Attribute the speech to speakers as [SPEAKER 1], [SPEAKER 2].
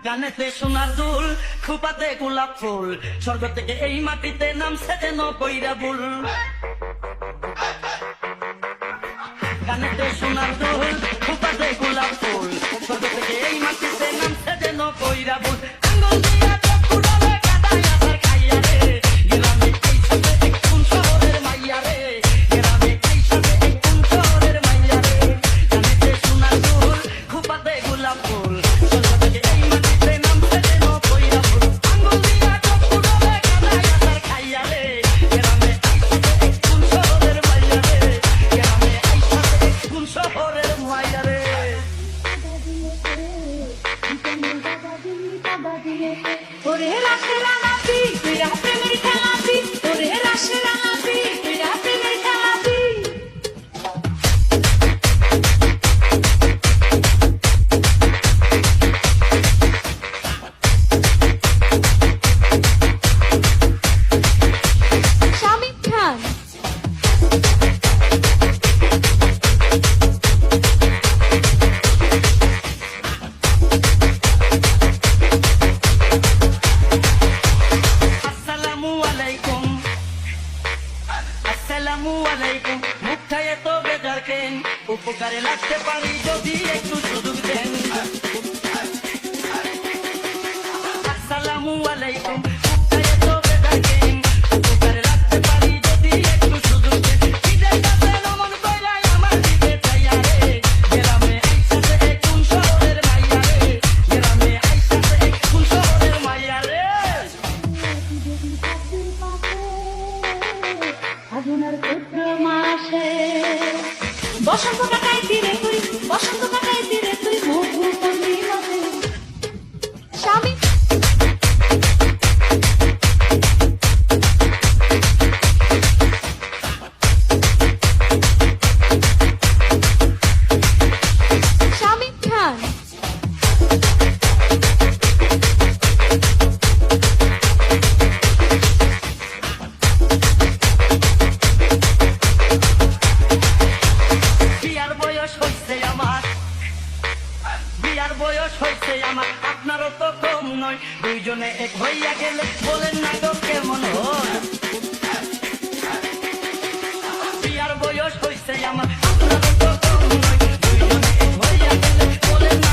[SPEAKER 1] কানেতে সোনার দুল, খোপাতে গোলাপ ফুল, স্বর্গ থেকে এই মাটিতে নামছে যেন কইরা বুল। কানেতে সোনার দুল, খোপাতে গোলাপ ফুল, স্বর্গ থেকে এই মাটিতে নামছে যেন কইরা বুল। আঙ্গুল দিয়া চোখ ফুরালে কাদায় আছাড় খাইয়া রে, গ্রামে এই সাথে এক কোন শহরের মাইয়া রে, গ্রামে এই সাথে এক কোন শহরের মাইয়া রে। কানেতে সোনার দুল, খোপাতে গোলাপ ফুল, স্বর্গ থেকে এই মাটিতে নামছে যেন কইরা বুল। আঙ্গুল দিয়া চোখ ফুরালে কাদায় আছাড় খাইয়া রে, গ্রামে এই সাথে এক কোন শহরের মাইয়া রে, গ্রামে এই সাথে এক কোন শহরের মাইয়া রে।
[SPEAKER 2] ওরে রাশের রাঙাতি তুই প্রেমের খেলাতি, ওরে রাশের রাঙাতি তুই প্রেমের খেলাতি। শামিম খান
[SPEAKER 1] আসসালামু আলাইকুম, আসসালামু আলাইকুম। মুখটা এত বেজার কেন, উপকারে লাগতে পারি যদি একটু সুযোগ দেন। আসসালামু আলাইকুম, মুখটা এত বেজার কেন, উপকারে লাগতে পারি যদি একটু সুযোগ দেন। ঈদের কাছে নমন কইরাই আমার দিকে চাইয়া রে, গ্রামে আইসাছে এক কোন শহরের মাইয়া রে, গ্রামে আইসাছে এক কোন শহরের মাইয়া রে।
[SPEAKER 2] ফাগুনের ক্ষুদ্র মাসে বসন্ত কাটাই তীরে তুই, বসন্ত কাটাই তীরে তুই মধু পূর্ণিমাতে। শামিম শামিম খান
[SPEAKER 1] বিয়ার বয়স হইছে আমার, বিয়ার বয়স হইছে আমার, আপনারও তো কম নয়। দুইজনে এক হইয়া গেলে বলেন না গো কেমন হয়। বিয়ার বয়স হইছে আমার, আপনারও তো কম নয়। দুইজনে এক হইয়া গেলে বলেন না